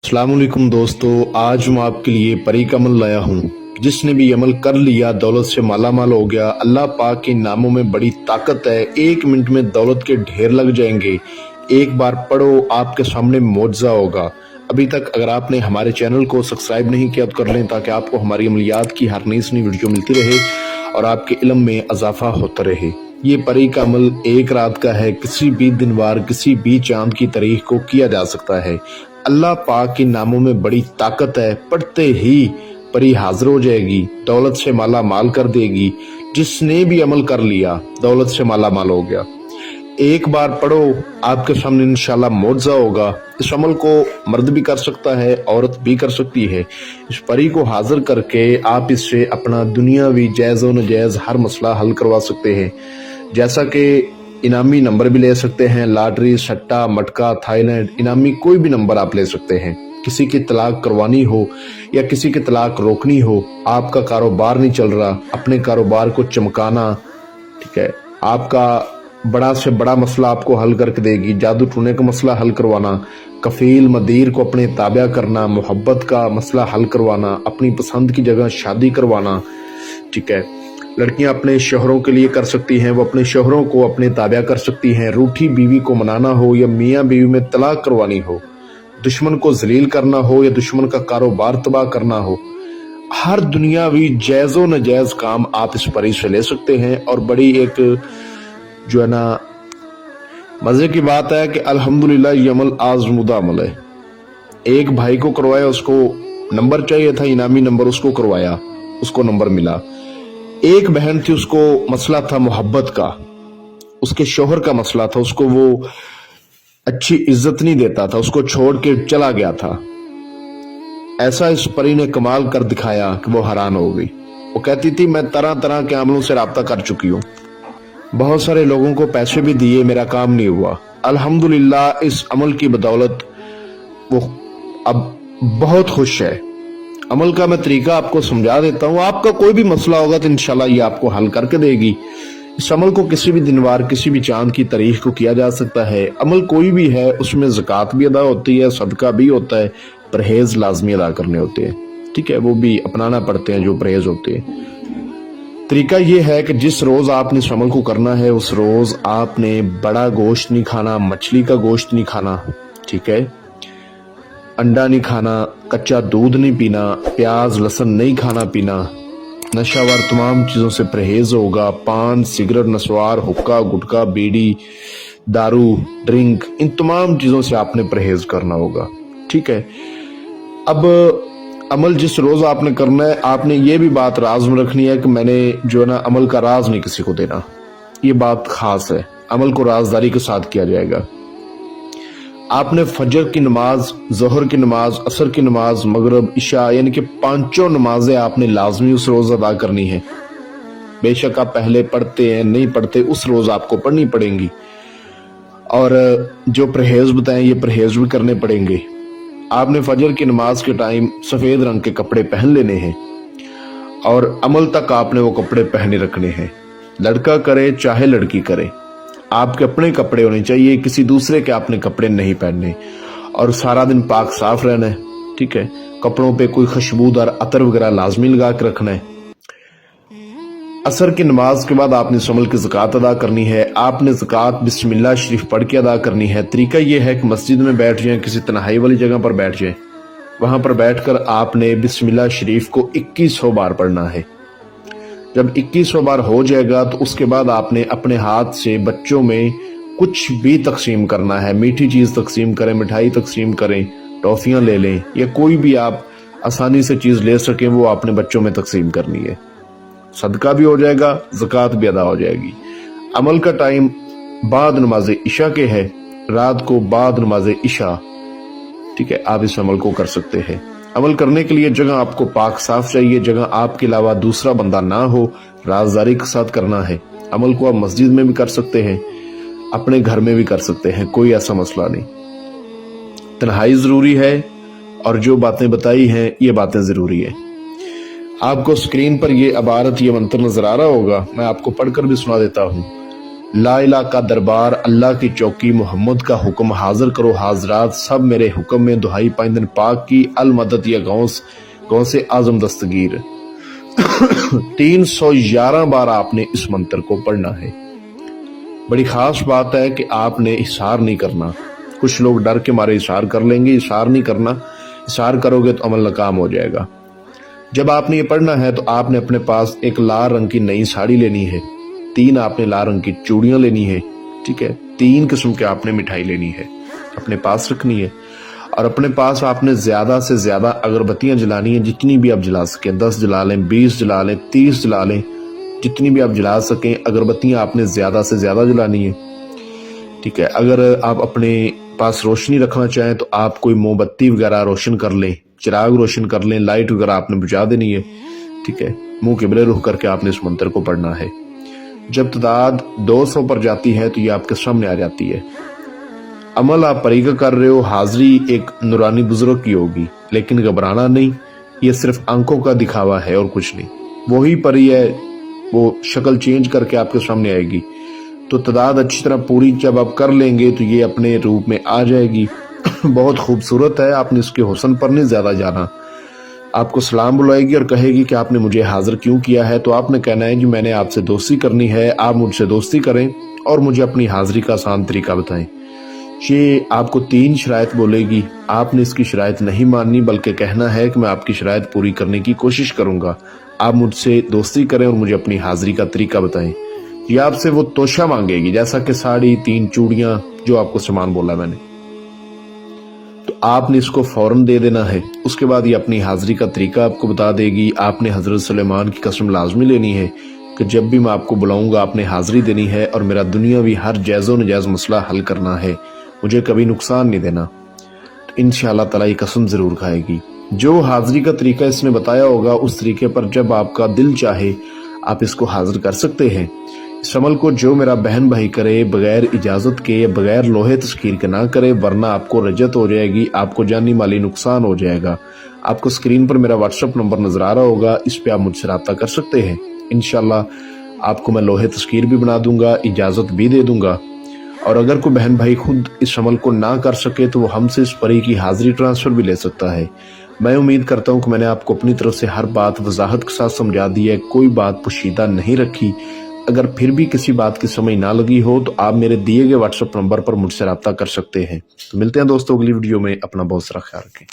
अस्सलाम वालेकुम दोस्तों, आज मैं आपके लिए परी का अमल लाया हूँ। जिसने भी अमल कर लिया दौलत से माला माल हो गया। अल्लाह पाक के नामों में बड़ी ताकत है। 1 मिनट में दौलत के ढेर लग जाएंगे। एक बार पढ़ो, आपके सामने मौजज़ा होगा। अभी तक अगर आपने हमारे चैनल को सब्सक्राइब नहीं किया तो कर लें, ताकि आपको हमारी अमलियात की हर नई नई वीडियो मिलती रहे और आपके इल्म में इजाफा होता रहे। ये परी का अमल एक रात का है। किसी भी दिन वार किसी भी चांद की तारीख को किया जा सकता है। अल्लाह पाक के नामों में बड़ी ताकत है। पढ़ते ही परी हाजिर हो जाएगी, दौलत से माला माल कर देगी। जिसने भी अमल कर लिया दौलत से माला माल हो गया। एक बार पढ़ो, आपके सामने इंशाल्लाह मौजज़ा होगा। इस अमल को मर्द भी कर सकता है, औरत भी कर सकती है। इस परी को हाजिर करके आप इससे अपना दुनियावी जायज़ व नजायज़ हर मसला हल करवा सकते हैं। जैसा कि इनामी नंबर भी ले सकते हैं, लॉटरी, सट्टा, मटका, थाईलैंड, इनामी कोई भी नंबर आप ले सकते हैं। किसी की तलाक करवानी हो या किसी की तलाक रोकनी हो, आपका कारोबार नहीं चल रहा, अपने कारोबार को चमकाना, ठीक है, आपका बड़ा से बड़ा मसला आपको हल करके देगी। जादू टूने का मसला हल करवाना, कफील मदीर को अपने ताबा करना, मोहब्बत का मसला हल करवाना, अपनी पसंद की जगह शादी करवाना, ठीक है। लड़कियां अपने शोहरों के लिए कर सकती हैं, वो अपने शोहरों को अपने ताबा कर सकती हैं। रूठी बीवी को मनाना हो या मियाँ बीवी में तलाक करवानी हो, दुश्मन को जलील करना हो या दुश्मन का कारोबार तबाह करना हो, हर दुनियावी जायज़ व नाजायज़ काम आप इस परी से ले सकते हैं। और बड़ी एक जो है ना मजे की बात है कि अल्हम्दुलिल्लाह ये अमल आज़मुदा अमल है। एक भाई को करवाया, उसको नंबर चाहिए था, इनामी नंबर, उसको करवाया, उसको नंबर मिला। एक बहन थी, उसको मसला था मोहब्बत का, उसके शोहर का मसला था, उसको वो अच्छी इज्जत नहीं देता था, उसको छोड़ के चला गया था। ऐसा इस परी ने कमाल कर दिखाया कि वो हैरान हो गई। वो कहती थी, मैं तरह तरह के अमलों से राब्ता कर चुकी हूँ, बहुत सारे लोगों को पैसे भी दिए, मेरा काम नहीं हुआ। अल्हम्दुलिल्लाह इस अमल की बदौलत वो अब बहुत खुश है। अमल का मैं तरीका आपको समझा देता हूँ। आपका कोई भी मसला होगा तो इंशाल्लाह ये आपको हल करके देगी। इस अमल को किसी भी दिनवार किसी भी चांद की तारीख को किया जा सकता है। अमल कोई भी है, उसमें ज़कात भी अदा होती है, सदका भी होता है, परहेज लाजमी अदा करने होते हैं, ठीक है, वो भी अपनाना पड़ते हैं जो परहेज होते हैं। तरीका ये है कि जिस रोज़ आपने इस अमल को करना है उस रोज़ आपने बड़ा गोश्त नहीं खाना, मछली का गोश्त नहीं खाना, ठीक है, अंडा नहीं खाना, कच्चा दूध नहीं पीना, प्याज लहसुन नहीं खाना पीना, नशावर तमाम चीज़ों से परहेज होगा। पान, सिगरेट, नस्वार, हुक्का, गुटखा, बीड़ी, दारू, ड्रिंक, इन तमाम चीज़ों से आपने परहेज करना होगा, ठीक है। अब अमल जिस रोज़ आपने करना है, आपने ये भी बात राज में रखनी है कि मैंने जो है ना अमल का राज नहीं किसी को देना। ये बात खास है, अमल को राजदारी के साथ किया जाएगा। आपने फजर की नमाज, ज़ोहर की नमाज, असर की नमाज, मगरिब, इशा, यानी कि पांचों नमाजें आपने लाजमी उस रोज़ अदा करनी है। बेशक आप पहले पढ़ते हैं, नहीं पढ़ते, उस रोज़ आपको पढ़नी पड़ेंगी। और जो परहेज बताएं ये परहेज भी करने पड़ेंगे। आपने फजर की नमाज के टाइम सफ़ेद रंग के कपड़े पहन लेने हैं और अमल तक आपने वो कपड़े पहने रखने हैं। लड़का करे चाहे लड़की करे, आपके अपने कपड़े होने चाहिए, किसी दूसरे के आपने कपड़े नहीं पहनने। और सारा दिन पाक साफ रहना है, ठीक है। कपड़ों पे कोई खुशबूदार अतर वगैरह लाजमी लगा के रखना है। असर की नमाज के बाद आपने इस अमल की ज़कात अदा करनी है। आपने ज़कात बिस्मिल्लाह शरीफ पढ़ के अदा करनी है। तरीका यह है कि मस्जिद में बैठ जाएं, किसी तन्हाई वाली जगह पर बैठ जाएं। वहां पर बैठकर आपने बिस्मिल्लाह शरीफ को 2100 बार पढ़ना है। जब 2100 बार हो जाएगा तो उसके बाद आपने अपने हाथ से बच्चों में कुछ भी तकसीम करना है। मीठी चीज़ तकसीम करें, मिठाई तकसीम करें, टॉफ़ियाँ ले लें, या कोई भी आप आसानी से चीज़ ले सकें वो आपने बच्चों में तकसीम करनी है। सदका भी हो जाएगा, ज़कात भी अदा हो जाएगी। अमल का टाइम बाद नमाज इशा के है, रात को बाद नमाज इशा, ठीक है। आप इस अमल को कर सकते हैं। अमल करने के लिए जगह आपको पाक साफ चाहिए, जगह आपके अलावा दूसरा बंदा ना हो, राजदारी के साथ करना है। अमल को आप मस्जिद में भी कर सकते हैं, अपने घर में भी कर सकते हैं, कोई ऐसा मसला नहीं। तन्हाई ज़रूरी है और जो बातें बताई हैं ये बातें ज़रूरी है। आपको स्क्रीन पर ये इबारत, ये मंत्र नजर आ रहा होगा, मैं आपको पढ़कर भी सुना देता हूँ। ला इलाह का दरबार, अल्लाह की चौकी, मोहम्मद का हुक्म, हाजिर करो हाजरात, सब मेरे हुक्म में, दुहाई पाइंदन पाक की, अल मदद या गौस आजम दस्तगीर। 311 बार आपने इस मंत्र को पढ़ना है। बड़ी खास बात है कि आपने इशार नहीं करना। कुछ लोग डर के मारे इशार कर लेंगे, इशार नहीं करना। इशार करोगे तो अमल नाकाम हो जाएगा। जब आपने ये पढ़ना है तो आपने अपने पास एक लाल रंग की नई साड़ी लेनी है, 3 आपने लाल रंग की चूड़ियां लेनी है, ठीक है, 3 किस्म के आपने मिठाई लेनी है, अपने पास रखनी है। और अपने पास आपने ज्यादा से ज्यादा अगरबत्तियां जलानी है, जितनी भी आप जला सकें। 10 जला लें, 20 जला लें, 30 जला लें, जितनी भी आप जला सकें अगरबत्तियां आपने ज्यादा से ज्यादा जलानी है, ठीक है। अगर आप अपने पास रोशनी रखना चाहें तो आप कोई मोमबत्ती वगैरह रोशन कर लें, चिराग रोशन कर लें, लाइट वगैरह आपने बुझा देनी है, ठीक है। मुंह किबले रुख करके आपने इस मंत्र को पढ़ना है। जब तादाद 200 पर जाती है तो ये आपके सामने आ जाती है। अमल आप परी का कर रहे हो, हाजिरी एक नूरानी बुजुर्ग की होगी, लेकिन घबराना नहीं, ये सिर्फ आंखों का दिखावा है और कुछ नहीं। वही परी है, वो शक्ल चेंज करके आपके सामने आएगी। तो तादाद अच्छी तरह पूरी जब आप कर लेंगे तो ये अपने रूप में आ जाएगी। बहुत खूबसूरत है, आपने इसके हुस्न पर नहीं ज्यादा जाना। आपको सलाम बुलाएगी और कहेगी कि आपने मुझे हाजिर क्यों किया है। तो आपने कहना है कि मैंने आपसे दोस्ती करनी है, आप मुझसे दोस्ती करें और मुझे अपनी हाजिरी का आसान तरीका बताएं। ये आपको 3 शराइत बोलेगी। आपने इसकी शराइत नहीं माननी, बल्कि कहना है कि मैं आपकी शराइत पूरी करने की कोशिश करूंगा, आप मुझसे दोस्ती करें और मुझे अपनी हाजिरी का तरीका बताएं। ये आपसे वो तोशा मांगेगी, जैसा कि साड़ी, 3 चूड़ियां, जो आपको सामान बोला मैंने, तो आपने इसको फौरन दे देना है। उसके बाद ये अपनी हाजिरी का तरीका आपको बता देगी। आपने हजरत सुलेमान की कसम लाजमी लेनी है कि जब भी मैं आपको बुलाऊंगा आपने हाजिरी देनी है और मेरा दुनियावी हर जायज़ नजायज़ मसला हल करना है, मुझे कभी नुकसान नहीं देना। तो इंशाअल्लाह ताला ये कसम जरूर खाएगी। जो हाजिरी का तरीका इसने बताया होगा उस तरीके पर जब आपका दिल चाहे आप इसको हाजिर कर सकते हैं। इस अमल को जो मेरा बहन भाई करे बगैर इजाजत के, बगैर लोहे तस्कीर के ना करे, वरना आपको रजत हो जाएगी, आपको जानी माली नुकसान हो जाएगा। आपको स्क्रीन पर मेरा व्हाट्सएप नंबर नजर आ रहा होगा, इस पे आप मुझसे राब्ता कर सकते हैं। इंशाल्लाह आपको मैं लोहे तस्कीर भी बना दूंगा, इजाजत भी दे दूंगा। और अगर कोई बहन भाई खुद इस अमल को ना कर सके तो वो हमसे इस परी की हाजिरी ट्रांसफर भी ले सकता है। मैं उम्मीद करता हूँ कि मैंने आपको अपनी तरफ से हर बात वजाहत के साथ समझा दी है, कोई बात पोशीदा नहीं रखी। अगर फिर भी किसी बात की समझ ना लगी हो तो आप मेरे दिए गए व्हाट्सएप नंबर पर मुझसे राब्ता कर सकते हैं। तो मिलते हैं दोस्तों अगली वीडियो में। अपना बहुत सारा ख्याल रखें।